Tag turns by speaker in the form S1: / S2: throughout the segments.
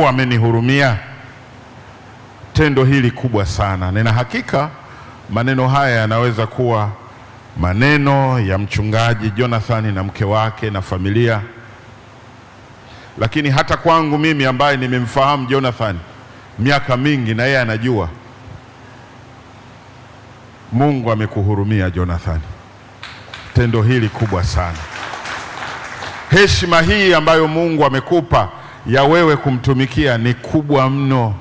S1: Amenihurumia. Tendo hili kubwa sana. Nina hakika maneno haya yanaweza kuwa maneno ya mchungaji Jonathan na mke wake na familia, lakini hata kwangu mimi ambaye nimemfahamu Jonathan miaka mingi na yeye anajua. Mungu amekuhurumia Jonathan. Tendo hili kubwa sana. Heshima hii ambayo Mungu amekupa ya wewe kumtumikia ni kubwa mno.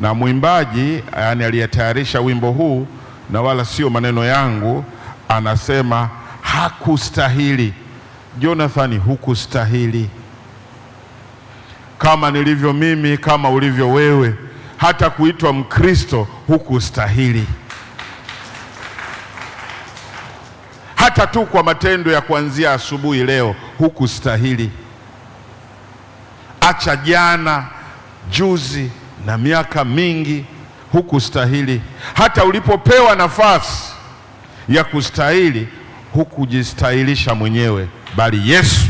S1: Na mwimbaji aliyetayarisha wimbo huu, na wala sio maneno yangu, anasema hakustahili. Jonathan, hukustahili. Kama nilivyo mimi, kama ulivyo wewe, hata kuitwa Mkristo hukustahili. Hata tu kwa matendo ya kuanzia asubuhi leo hukustahili. Acha jana, juzi na miaka mingi, hukustahili. Hata ulipopewa nafasi ya kustahili, hukujistahilisha mwenyewe, bali Yesu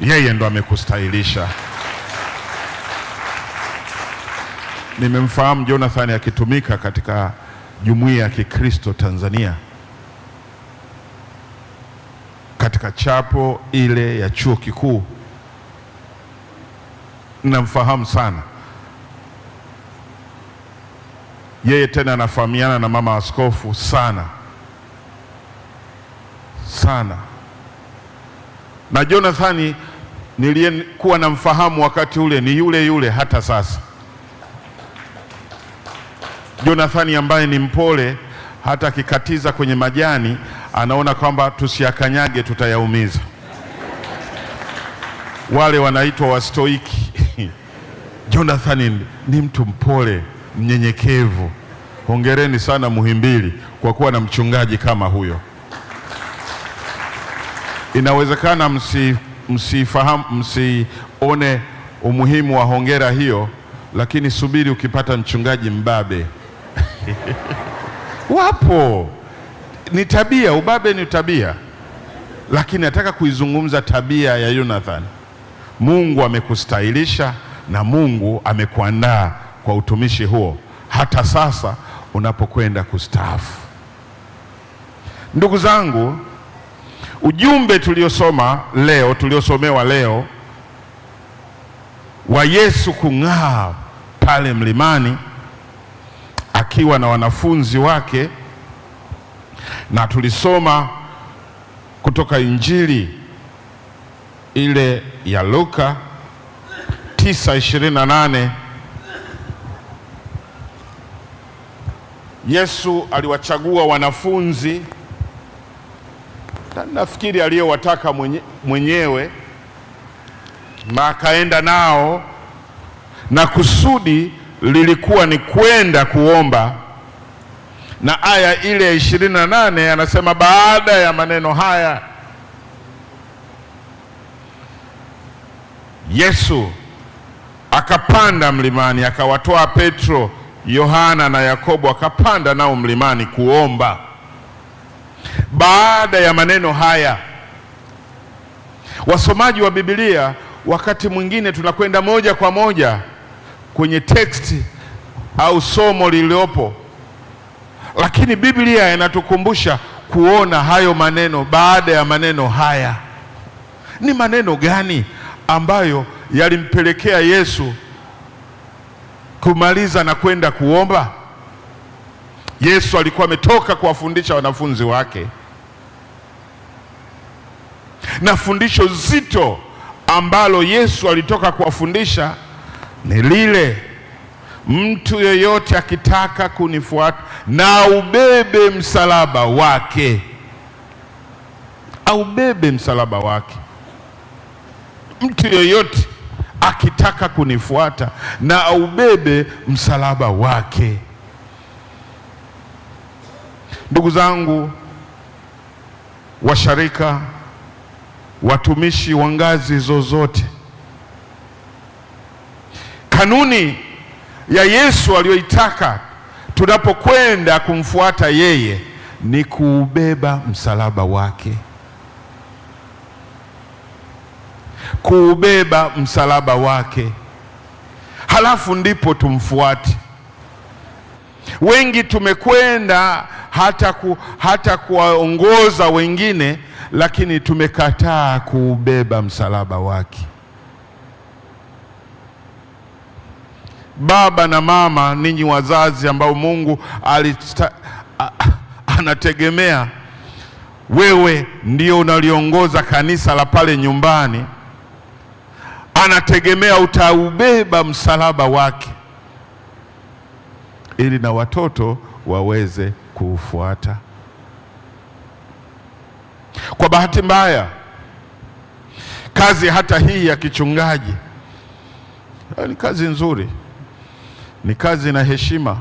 S1: yeye ndo amekustahilisha. Nimemfahamu Jonathan akitumika katika jumuiya ya Kikristo Tanzania, katika chapo ile ya chuo kikuu. Namfahamu sana yeye, tena anafahamiana na mama askofu sana sana. Na Jonathan niliyekuwa namfahamu wakati ule ni yule yule hata sasa. Jonathan ambaye ni mpole, hata akikatiza kwenye majani anaona kwamba tusiyakanyage tutayaumiza. Wale wanaitwa wastoiki. Jonathan ni mtu mpole, mnyenyekevu. Hongereni sana Muhimbili kwa kuwa na mchungaji kama huyo. Inawezekana msifahamu, msione umuhimu wa hongera hiyo, lakini subiri ukipata mchungaji mbabe. Wapo, ni tabia, ubabe ni tabia, lakini nataka kuizungumza tabia ya Jonathan. Mungu amekustahilisha na Mungu amekuandaa kwa utumishi huo hata sasa unapokwenda kustaafu. Ndugu zangu, ujumbe tuliosomewa leo wa Yesu kung'aa pale mlimani akiwa na wanafunzi wake, na tulisoma kutoka Injili ile ya Luka 9:28. Yesu aliwachagua wanafunzi, nafikiri aliyowataka mwenyewe, na akaenda nao, na kusudi lilikuwa ni kwenda kuomba. Na aya ile ya 28 anasema, baada ya maneno haya Yesu akapanda mlimani, akawatoa Petro, Yohana na Yakobo, akapanda nao mlimani kuomba. Baada ya maneno haya, wasomaji wa Biblia wakati mwingine tunakwenda moja kwa moja kwenye teksti au somo lililopo, lakini Biblia inatukumbusha kuona hayo maneno. Baada ya maneno haya, ni maneno gani ambayo yalimpelekea Yesu kumaliza na kwenda kuomba? Yesu alikuwa ametoka kuwafundisha wanafunzi wake, na fundisho zito ambalo Yesu alitoka kuwafundisha ni lile, mtu yeyote akitaka kunifuata na ubebe msalaba wake. Aubebe msalaba wake. Mtu yeyote akitaka kunifuata na aubebe msalaba wake. Ndugu zangu, washarika, watumishi wa ngazi zozote, kanuni ya Yesu aliyoitaka tunapokwenda kumfuata yeye ni kuubeba msalaba wake. kuubeba msalaba wake, halafu ndipo tumfuate. Wengi tumekwenda hata kuwaongoza wengine, lakini tumekataa kuubeba msalaba wake. Baba na mama, ninyi wazazi ambao Mungu anategemea wewe ndio unaliongoza kanisa la pale nyumbani, anategemea utaubeba msalaba wake ili na watoto waweze kuufuata. Kwa bahati mbaya, kazi hata hii ya kichungaji ni kazi nzuri, ni kazi na heshima,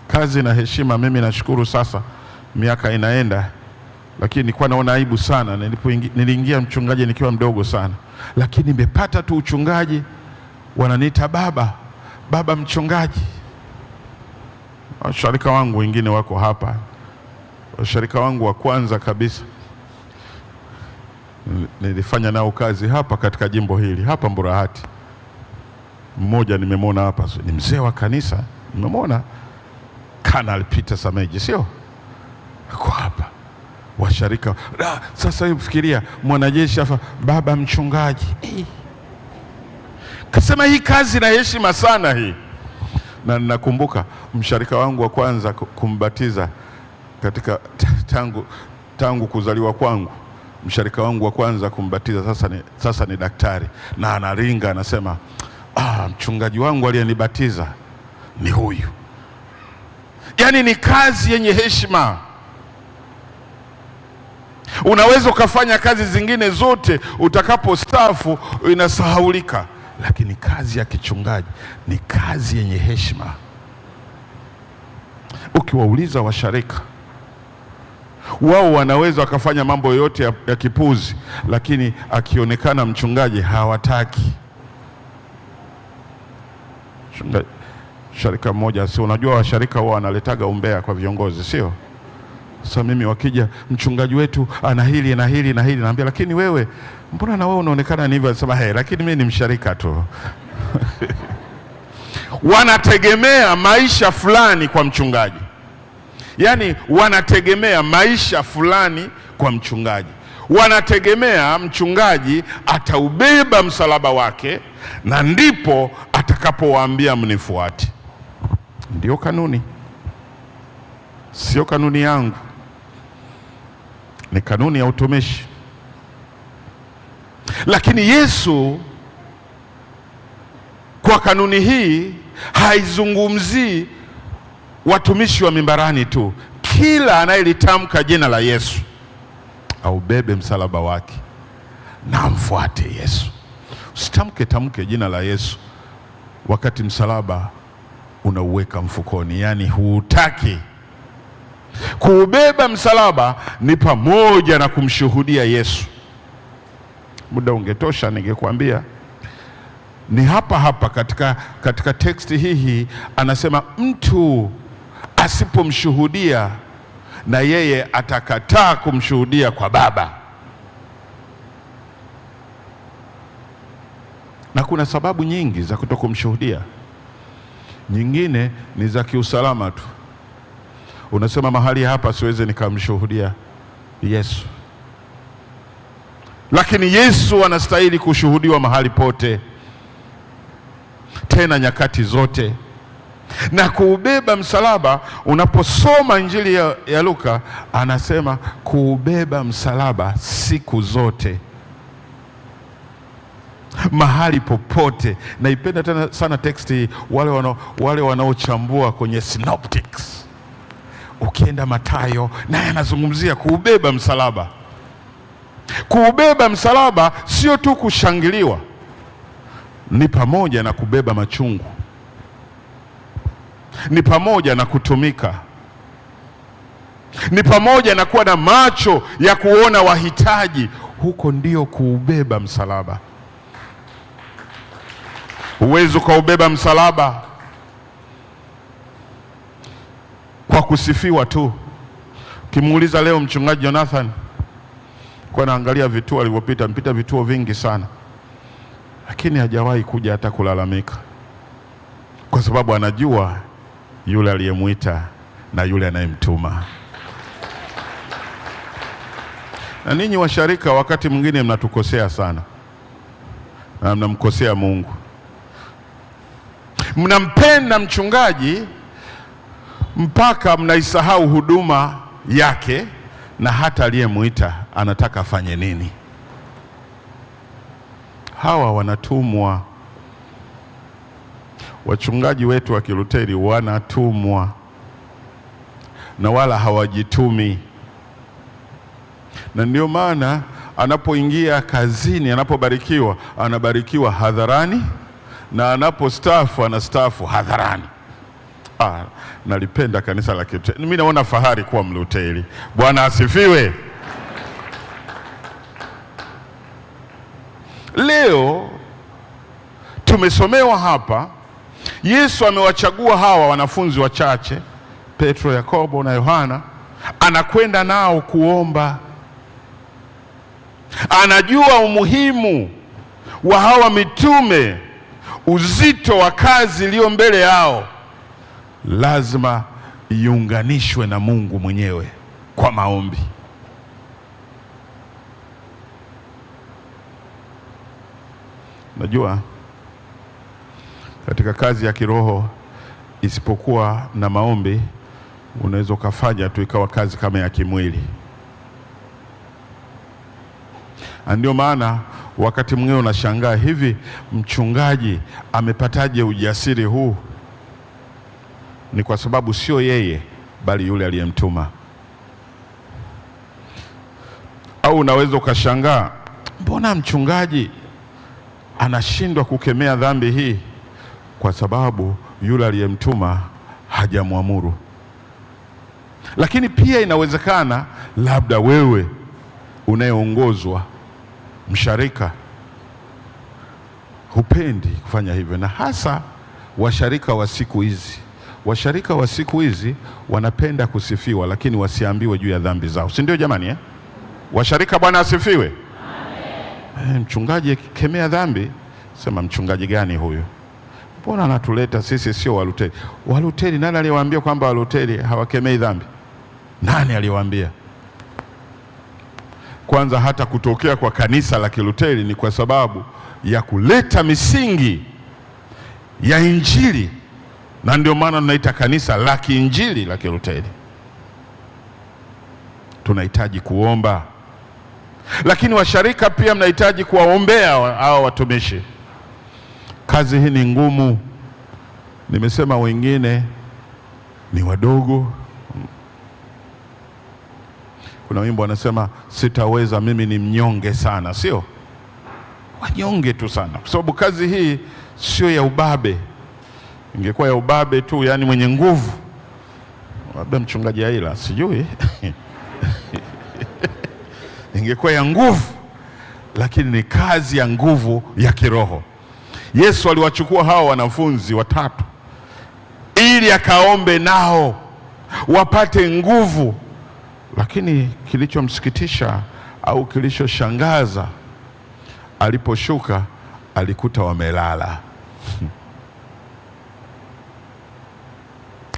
S1: kazi na heshima. Mimi nashukuru sasa miaka inaenda, lakini nilikuwa naona aibu sana. Niliingia mchungaji nikiwa mdogo sana, lakini nimepata tu uchungaji wananiita baba mchungaji. Washirika wangu wengine wako hapa. Washirika wangu wa kwanza kabisa nilifanya nao kazi hapa katika jimbo hili hapa Mburahati. Mmoja nimemwona hapa, ni mzee wa kanisa, nimemwona Kanali Peter Sameji, sio? Kwa hapa washirika. Sasa hivi fikiria mwanajeshi hapa, baba mchungaji. Kasema hii kazi na heshima sana hii. Na ninakumbuka mshirika wangu wa kwanza kumbatiza katika tangu kuzaliwa kwangu, mshirika wangu wa kwanza kumbatiza sasa ni daktari, na anaringa anasema, mchungaji wangu aliyenibatiza ni huyu. Yaani ni kazi yenye heshima. Unaweza ukafanya kazi zingine zote, utakapostaafu inasahaulika, lakini kazi ya kichungaji ni kazi yenye heshima. Ukiwauliza washirika, wao wanaweza wakafanya mambo yote ya kipuzi, lakini akionekana mchungaji hawataki. Sharika mmoja, si unajua washirika wao wanaletaga umbea kwa viongozi, sio? Sasa mimi wakija, mchungaji wetu ana hili na hili na hili, naambia lakini wewe mbona na wewe unaonekana ni hivyo? Anasema lakini mimi ni mshirika tu. Wanategemea maisha fulani kwa mchungaji, yaani wanategemea maisha fulani kwa mchungaji, wanategemea mchungaji ataubeba msalaba wake na ndipo atakapowaambia mnifuate. Ndio kanuni, sio kanuni yangu, ni kanuni ya utumishi. Lakini Yesu kwa kanuni hii haizungumzii watumishi wa mimbarani tu. Kila anayelitamka jina la Yesu aubebe msalaba wake na amfuate Yesu. Usitamke jina la Yesu wakati msalaba unauweka mfukoni, yaani huutaki. Kuubeba msalaba ni pamoja na kumshuhudia Yesu. Muda ungetosha ningekwambia, ni hapa katika teksti hii anasema mtu asipomshuhudia na yeye atakataa kumshuhudia kwa Baba. Na kuna sababu nyingi za kutokumshuhudia. Nyingine ni za kiusalama tu. Unasema mahali hapa siwezi nikamshuhudia Yesu. Lakini Yesu anastahili kushuhudiwa mahali pote, tena nyakati zote. Na kuubeba msalaba, unaposoma Injili ya Luka anasema kuubeba msalaba siku zote, mahali popote. Naipenda tena sana teksti wale wanaochambua kwenye synoptics. Ukienda Mathayo naye anazungumzia kuubeba msalaba. Kuubeba msalaba sio tu kushangiliwa, ni pamoja na kubeba machungu, ni pamoja na kutumika, ni pamoja na kuwa na macho ya kuona wahitaji. Huko ndio kuubeba msalaba. Huwezi ukaubeba msalaba kwa kusifiwa tu. Kimuuliza leo mchungaji Jonathan, Kwa naangalia vituo alivyopita, mpita vituo vingi sana, lakini hajawahi kuja hata kulalamika, kwa sababu anajua yule aliyemwita na yule anayemtuma. Na ninyi washarika, wakati mwingine mnatukosea sana, na mnamkosea Mungu. Mnampenda mchungaji mpaka mnaisahau huduma yake na hata aliyemwita anataka afanye nini. Hawa wanatumwa. Wachungaji wetu wa Kiluteri wanatumwa na wala hawajitumi, na ndio maana anapoingia kazini, anapobarikiwa, anabarikiwa hadharani, na anapostaafu anastaafu hadharani. Nalipenda kanisa la Kiluteri. Mimi naona fahari kuwa Mluteri. Bwana asifiwe. Leo tumesomewa hapa, Yesu amewachagua hawa wanafunzi wachache, Petro, Yakobo na Yohana, anakwenda nao kuomba. Anajua umuhimu wa hawa mitume, uzito wa kazi iliyo mbele yao, lazima iunganishwe na Mungu mwenyewe kwa maombi. Najua katika kazi ya kiroho isipokuwa na maombi, unaweza ukafanya tu ikawa kazi kama ya kimwili. Ndio maana wakati mwingine unashangaa, hivi mchungaji amepataje ujasiri huu? Ni kwa sababu sio yeye bali yule aliyemtuma. Au unaweza ukashangaa, mbona mchungaji anashindwa kukemea dhambi hii? Kwa sababu yule aliyemtuma hajamwamuru. Lakini pia inawezekana labda wewe unayeongozwa, msharika, hupendi kufanya hivyo. Na hasa washarika wa siku hizi. Washarika wa siku hizi wanapenda kusifiwa, lakini wasiambiwe juu ya dhambi zao, si ndio jamani? Washarika, Bwana asifiwe. Mchungaji kemea dhambi, sema mchungaji gani huyu? Mbona anatuleta sisi sio Waluteri? Waluteri, nani aliwaambia kwamba Waluteri hawakemei dhambi? Nani aliwaambia? Kwanza hata kutokea kwa kanisa la Kiluteri ni kwa sababu ya kuleta misingi ya Injili, na ndio maana tunaita kanisa la kiinjili la Kiluteri. Tunahitaji kuomba, lakini washarika pia mnahitaji kuwaombea hao watumishi. Kazi hii ni ngumu. Nimesema wengine ni wadogo. Kuna wimbo wanasema sitaweza, mimi ni mnyonge sana. Sio wanyonge tu sana, kwa sababu kazi hii sio ya ubabe. Ingekuwa ya ubabe tu, yani mwenye nguvu, labda mchungaji Aila, sijui ingekuwa ya nguvu, lakini ni kazi ya nguvu ya kiroho. Yesu aliwachukua hao wanafunzi watatu ili akaombe nao wapate nguvu, lakini kilichomsikitisha au kilichoshangaza, aliposhuka alikuta wamelala.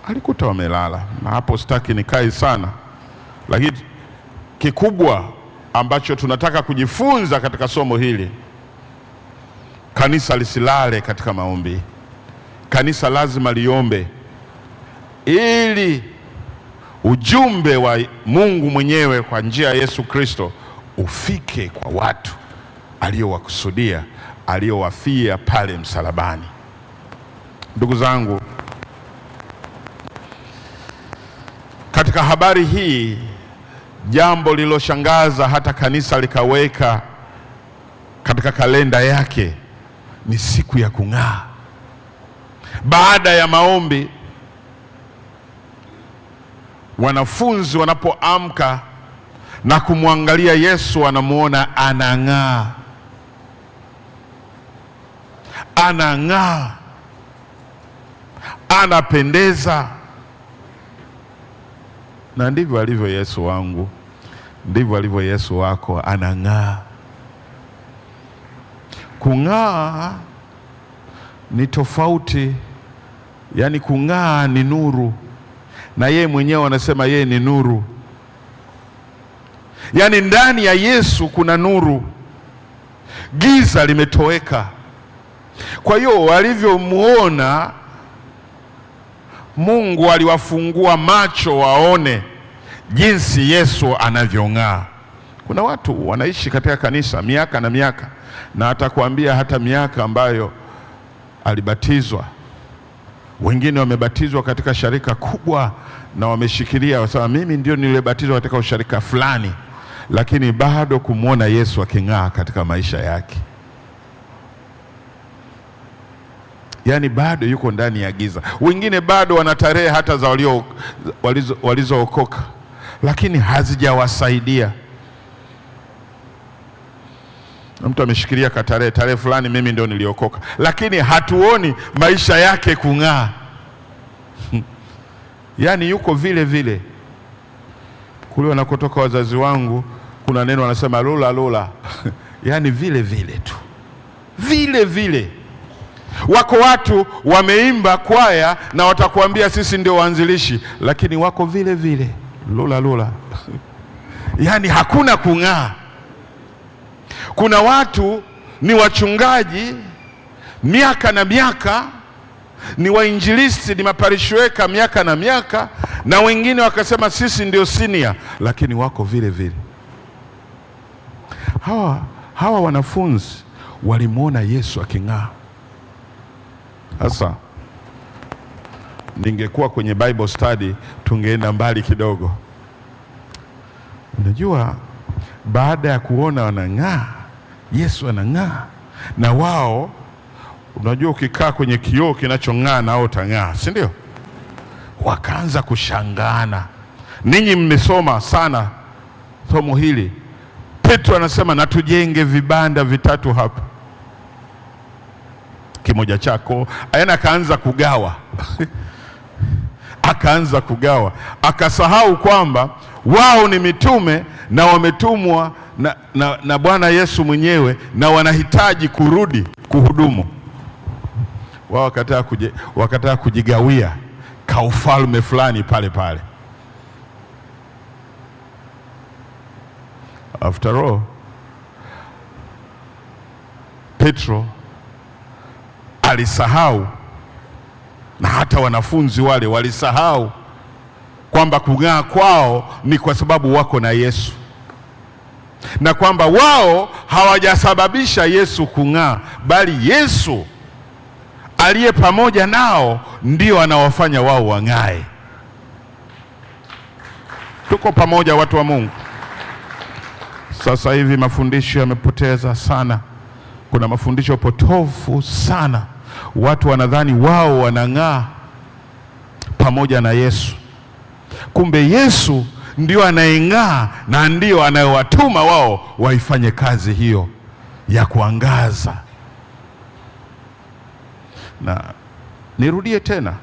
S1: Alikuta wamelala. Na hapo sitaki nikae sana, lakini kikubwa ambacho tunataka kujifunza katika somo hili, kanisa lisilale katika maombi. Kanisa lazima liombe ili ujumbe wa Mungu mwenyewe kwa njia ya Yesu Kristo ufike kwa watu aliowakusudia, aliowafia pale msalabani. Ndugu zangu, katika habari hii, jambo lililoshangaza hata kanisa likaweka katika kalenda yake ni siku ya kung'aa. Baada ya maombi, wanafunzi wanapoamka na kumwangalia Yesu, wanamuona anang'aa. Anang'aa, anapendeza. Na ndivyo alivyo Yesu wangu. ndivyo alivyo Yesu wako, anang'aa. Kung'aa ni tofauti, yaani kung'aa ni nuru, na yeye mwenyewe anasema yeye ni nuru. Yaani ndani ya Yesu kuna nuru, giza limetoweka. Kwa hiyo walivyomuona Mungu aliwafungua macho waone jinsi Yesu anavyong'aa. Kuna watu wanaishi katika kanisa miaka na miaka, na atakwambia hata miaka ambayo alibatizwa. Wengine wamebatizwa katika sharika kubwa na wameshikilia, wasema mimi ndio nilibatizwa katika usharika fulani, lakini bado kumwona Yesu aking'aa katika maisha yake. Yaani bado yuko ndani ya giza. Wengine bado wana tarehe hata za walizookoka, lakini hazijawasaidia. Mtu ameshikilia tarehe fulani, mimi ndio niliokoka, lakini hatuoni maisha yake kung'aa. Yaani yuko vile vile. Kule wanakotoka wazazi wangu kuna neno wanasema lula. Yaani vile vile tu, vile vile. Wako watu wameimba kwaya na watakuambia sisi ndio waanzilishi, lakini wako vile vile lula. Yaani hakuna kung'aa. Kuna watu ni wachungaji miaka na miaka, ni wainjilisti, ni maparishweka miaka na miaka, na wengine wakasema sisi ndio senior, lakini wako vile vile. Hawa wanafunzi walimwona Yesu aking'aa. Sasa ningekuwa kwenye Bible study tungeenda mbali kidogo. Unajua, baada ya kuona wanang'aa, Yesu anang'aa na wao, unajua ukikaa kwenye kioo kinachong'aa na wao utang'aa, si ndio? Wakaanza kushangana. Ninyi mmesoma sana somo hili. Petro anasema na tujenge vibanda vitatu hapa, kimoja chako. Ayana akaanza kugawa akaanza kugawa, akasahau kwamba wao ni mitume na wametumwa na Bwana Yesu mwenyewe, na wanahitaji kurudi kuhudumu. Wao wakataka kujigawia kaufalme fulani pale pale. After all, Petro alisahau, na hata wanafunzi wale walisahau kwamba kung'aa kwao ni kwa sababu wako na Yesu, na kwamba wao hawajasababisha Yesu kung'aa, bali Yesu aliye pamoja nao ndio anawafanya wao wang'ae. Tuko pamoja, watu wa Mungu? Sasa hivi mafundisho yamepoteza sana. Kuna mafundisho potofu sana. Watu wanadhani wao wanang'aa pamoja na Yesu, kumbe Yesu ndio anayeng'aa na ndio anayewatuma wao waifanye kazi hiyo ya kuangaza. Na nirudie tena,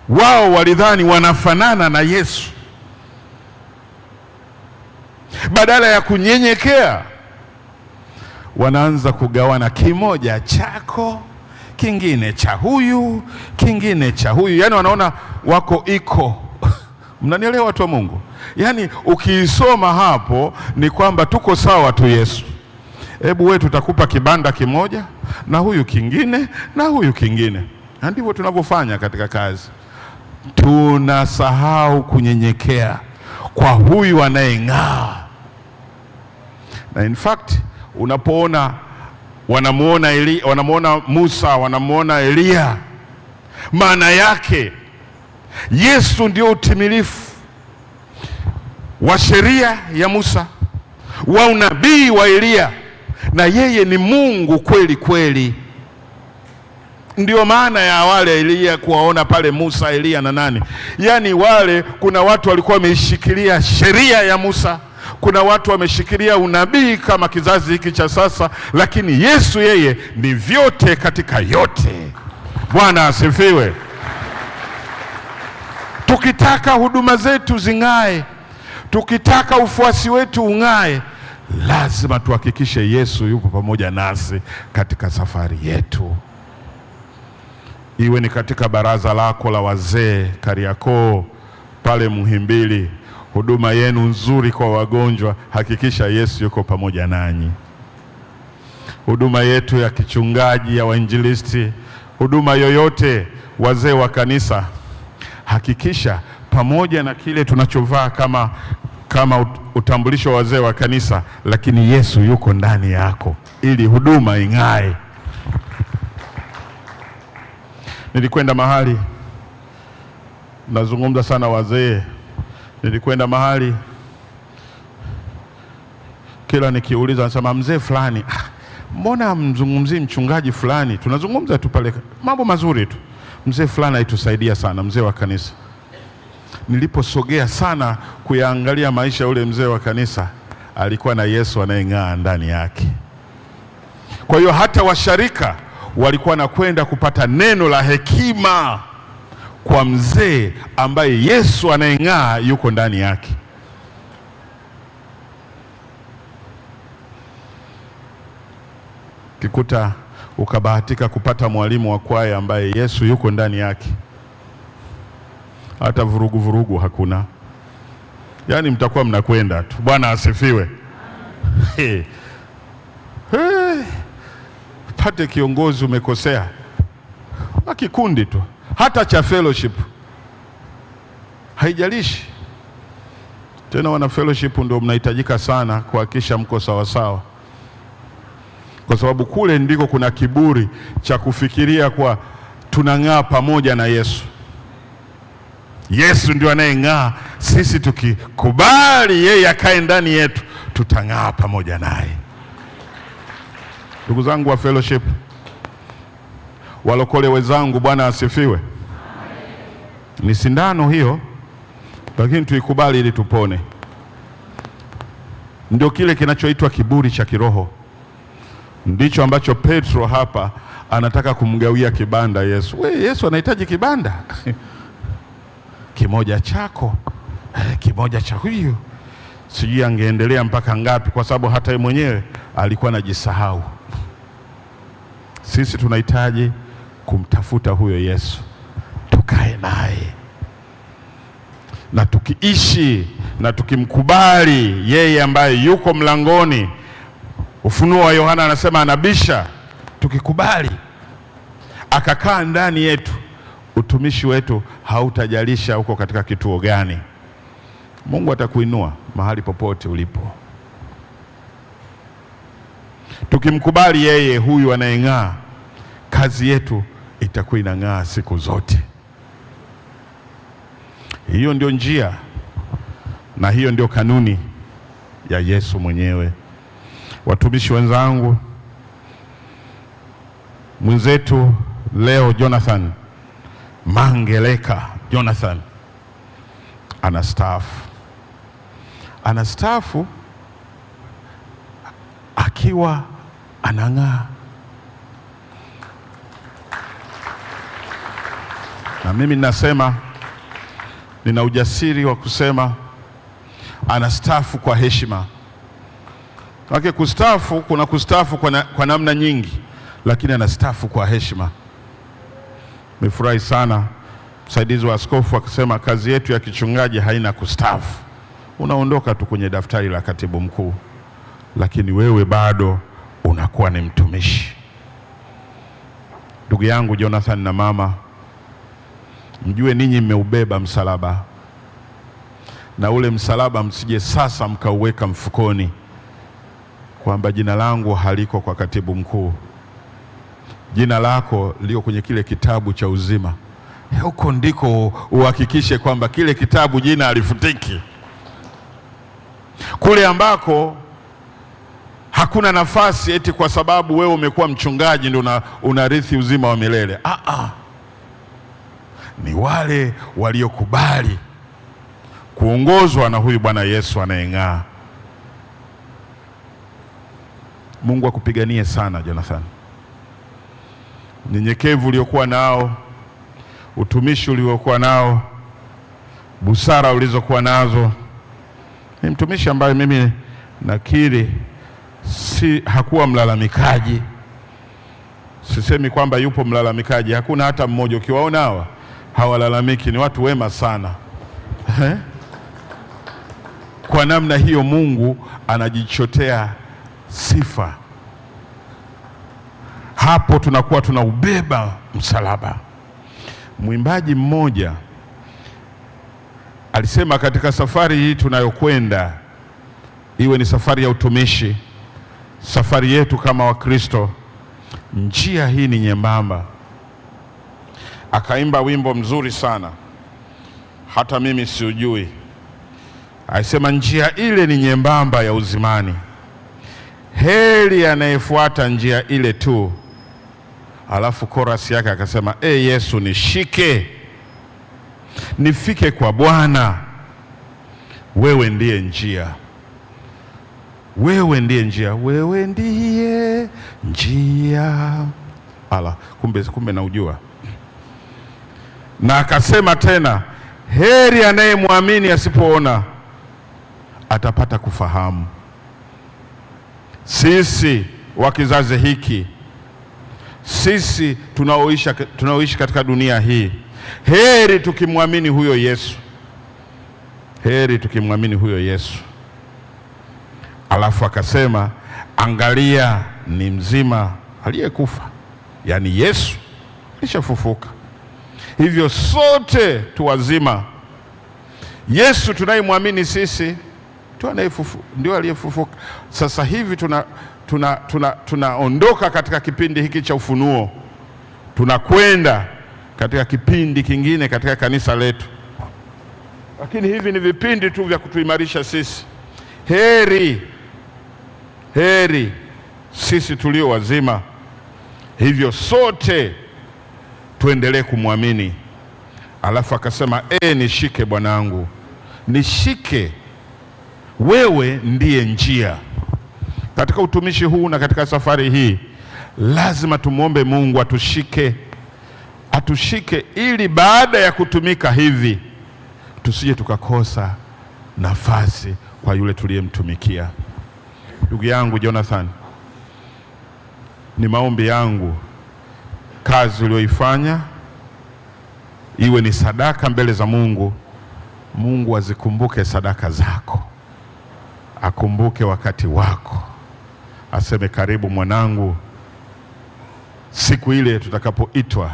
S1: wao walidhani wanafanana na Yesu. Badala ya kunyenyekea, wanaanza kugawana, kimoja chako, kingine cha huyu, kingine cha huyu. Yaani wanaona wako iko mnanielewa, watu wa Mungu? Yaani ukiisoma hapo ni kwamba tuko sawa tu Yesu. Hebu wewe tutakupa kibanda kimoja na huyu kingine na huyu kingine. Na ndivyo tunavyofanya katika kazi. Tunasahau kunyenyekea kwa huyu anayeng'aa. Na in fact unapoona wanamuona Musa, wanamuona Elia, maana yake Yesu ndio utimilifu wa sheria ya Musa, wa unabii wa Elia, na yeye ni Mungu kweli kweli. Ndio maana ya wale Elia kuwaona pale Musa, Elia na nani. Yaani wale, kuna watu walikuwa wameshikilia sheria ya Musa, kuna watu wameshikilia unabii kama kizazi hiki cha sasa, lakini Yesu yeye ni vyote katika yote. Bwana asifiwe. Tukitaka huduma zetu zing'ae, Tukitaka ufuasi wetu ung'ae, lazima tuhakikishe Yesu yuko pamoja nasi katika safari yetu. Iwe ni katika baraza lako la wazee Kariakoo pale Muhimbili, huduma yenu nzuri kwa wagonjwa, hakikisha Yesu yuko pamoja nanyi. Huduma yetu ya kichungaji, ya wainjilisti, huduma yoyote, wazee wa kanisa, hakikisha pamoja na kile tunachovaa kama utambulisho wa wazee wa kanisa, lakini Yesu yuko ndani yako ili huduma ing'ae. Nilikwenda mahali, nazungumza sana wazee, nilikwenda mahali, kila nikiuliza nasema mzee fulani, mbona mzungumzi mchungaji fulani? Tunazungumza tu pale mambo mazuri tu. Mzee fulani alitusaidia sana, mzee wa kanisa. Niliposogea sana kuyaangalia maisha ya ule mzee wa kanisa, alikuwa na Yesu anayeng'aa ndani yake. Kwa hiyo hata washarika walikuwa nakwenda kupata neno la hekima kwa mzee ambaye Yesu anayeng'aa yuko ndani yake. Kikuta ukabahatika kupata mwalimu wa kwaya ambaye Yesu yuko ndani yake, hata vurugu hakuna. Yaani mtakuwa mnakwenda tu. Bwana asifiwe. Pate kiongozi umekosea, kikundi tu, hata cha fellowship, haijalishi tena. Wana fellowship ndio mnahitajika sana kuhakikisha mko sawa sawa, kwa sababu kule ndiko kuna kiburi cha kufikiria kwa tunang'aa pamoja na Yesu. Yesu ndio anayeng'aa, sisi tukikubali yeye akae ndani yetu, tutang'aa pamoja naye. Ndugu zangu wa fellowship, walokole wenzangu, Bwana asifiwe. Ni sindano hiyo, lakini tuikubali ili tupone. Ndio kile kinachoitwa kiburi cha kiroho. Ndicho ambacho Petro hapa anataka kumgawia kibanda Yesu. Yesu anahitaji kibanda kimoja chako, kimoja cha huyu. Sijui angeendelea mpaka ngapi, kwa sababu hata yeye mwenyewe alikuwa anajisahau. Sisi tunahitaji kumtafuta huyo Yesu, tukae naye, na tukiishi na tukimkubali yeye ambaye yuko mlangoni. Ufunuo wa Yohana anasema anabisha. Tukikubali akakaa ndani yetu, utumishi wetu hautajalisha uko katika kituo gani. Mungu atakuinua mahali popote ulipo. Tukimkubali yeye huyu anayeng'aa, kazi yetu itakuwa inang'aa siku zote. Hiyo ndio njia na hiyo ndio kanuni ya Yesu mwenyewe. Watumishi wenzangu, mwenzetu leo Jonathan Mangeleka Jonathan anastaafu akiwa anang'aa. Na mimi ninasema, nina ujasiri wa kusema anastaafu kwa heshima. Wake kustaafu, kuna kustaafu kwa namna nyingi, lakini anastaafu kwa heshima. Nimefurahi sana msaidizi wa askofu akisema kazi yetu ya kichungaji haina kustaafu. Unaondoka tu kwenye daftari la katibu mkuu, lakini wewe bado unakuwa ni mtumishi. Ndugu yangu Jonathan na mama, mjue ninyi mmeubeba msalaba, na ule msalaba msije sasa mkauweka mfukoni kwamba jina langu haliko kwa katibu mkuu. Jina lako liko kwenye kile kitabu cha uzima. Huko ndiko uhakikishe kwamba kile kitabu jina halifutiki. Kule ambako hakuna nafasi eti kwa sababu wewe umekuwa mchungaji ndio unarithi uzima wa milele. Ni wale waliokubali kuongozwa na huyu Bwana Yesu anayeng'aa. Mungu akupiganie sana Jonathan. Nyenyekevu uliokuwa nao, utumishi uliokuwa nao, busara ulizokuwa nazo, Ni mtumishi ambaye mimi nakiri hakuwa mlalamikaji. Sisemi kwamba yupo mlalamikaji, hakuna hata mmoja. Ukiwaona hawa hawalalamiki, ni watu wema sana. Kwa namna hiyo Mungu anajichotea sifa. Hapo tunakuwa tunaubeba msalaba. Mwimbaji mmoja alisema, katika safari hii tunayokwenda, iwe ni safari ya utumishi, safari yetu kama Wakristo, njia hii ni nyembamba. Akaimba wimbo mzuri sana, hata mimi siujui. Alisema, njia ile ni nyembamba ya uzimani, heri anayefuata njia ile tu. Alafu chorus yake akasema, Yesu nishike, nifike kwa Bwana, wewe ndiye njia, wewe ndiye njia, wewe ndiye njia. Kumbe naujua. Na akasema tena, heri anayemwamini asipoona, atapata kufahamu. Sisi wa kizazi hiki, sisi tunaoishi katika dunia hii, heri tukimwamini huyo Yesu, heri tukimwamini huyo Yesu. Alafu akasema, angalia ni mzima aliyekufa, yaani Yesu alishafufuka. Hivyo sote tu wazima. Yesu tunayemwamini sisi ndio aliyefufuka. Sasa hivi tunaondoka katika kipindi hiki cha ufunuo, tunakwenda katika kipindi kingine katika kanisa letu, lakini hivi ni vipindi tu vya kutuimarisha sisi. Heri sisi tulio wazima. Hivyo sote tuendelee kumwamini. Alafu akasema, nishike Bwanangu, nishike, wewe ndiye njia. Katika utumishi huu na katika safari hii lazima tumwombe Mungu atushike, ili baada ya kutumika hivi tusije tukakosa nafasi kwa yule tuliyemtumikia. Ndugu yangu Jonathan, ni maombi yangu kazi uliyoifanya iwe ni sadaka mbele za Mungu. Mungu azikumbuke sadaka zako, akumbuke wakati wako, aseme, karibu mwanangu, siku ile tutakapoitwa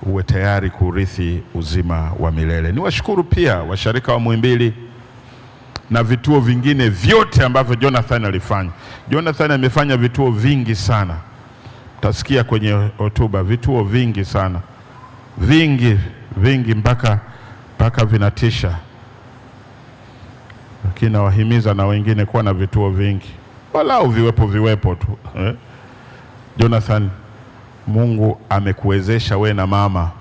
S1: uwe tayari kurithi uzima wa milele. Niwashukuru pia washarika wa Muhimbili na vituo vingine vyote ambavyo Jonathan alifanya. Jonathan amefanya vituo vingi sana, utasikia kwenye hotuba, vituo vingi sana, vingi mpaka vinatisha. Lakini nawahimiza na wengine kuwa na vituo vingi, walau viwepo tu. Jonathan, Mungu amekuwezesha we na mama,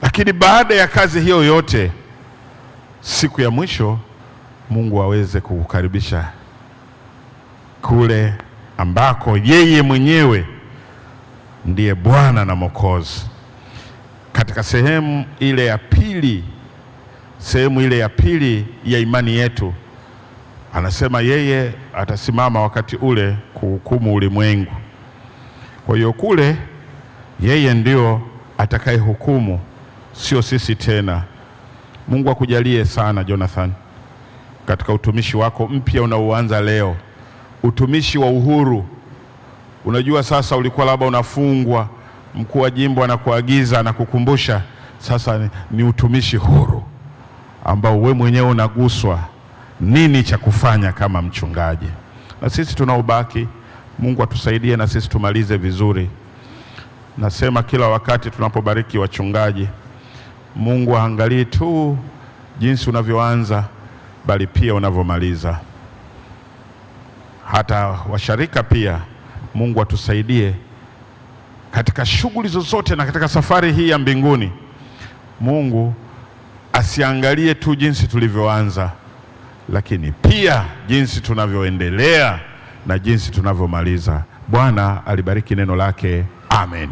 S1: lakini baada ya kazi hiyo yote, siku ya mwisho Mungu aweze kukukaribisha kule ambako yeye mwenyewe ndiye Bwana na Mwokozi. Katika sehemu ile ya pili ya imani yetu, anasema yeye atasimama wakati ule kuhukumu ulimwengu. Kwa hiyo kule yeye ndio atakaye hukumu, sio sisi tena. Mungu akujalie sana Jonathan, katika utumishi wako mpya unaoanza leo, utumishi wa uhuru. Unajua sasa ulikuwa labda unafungwa, mkuu wa jimbo anakuagiza na kukumbusha, sasa ni utumishi huru ambao we mwenyewe unaguswa nini cha kufanya kama mchungaji. Na sisi tunaobaki, Mungu atusaidie na sisi tumalize vizuri. Nasema kila wakati tunapobariki wachungaji, Mungu haangalii tu jinsi unavyoanza, bali pia unavyomaliza. Hata washarika pia, Mungu atusaidie katika shughuli zozote na katika safari hii ya mbinguni. Mungu asiangalie tu jinsi tulivyoanza, lakini pia jinsi tunavyoendelea na jinsi tunavyomaliza. Bwana alibariki neno lake. Amen.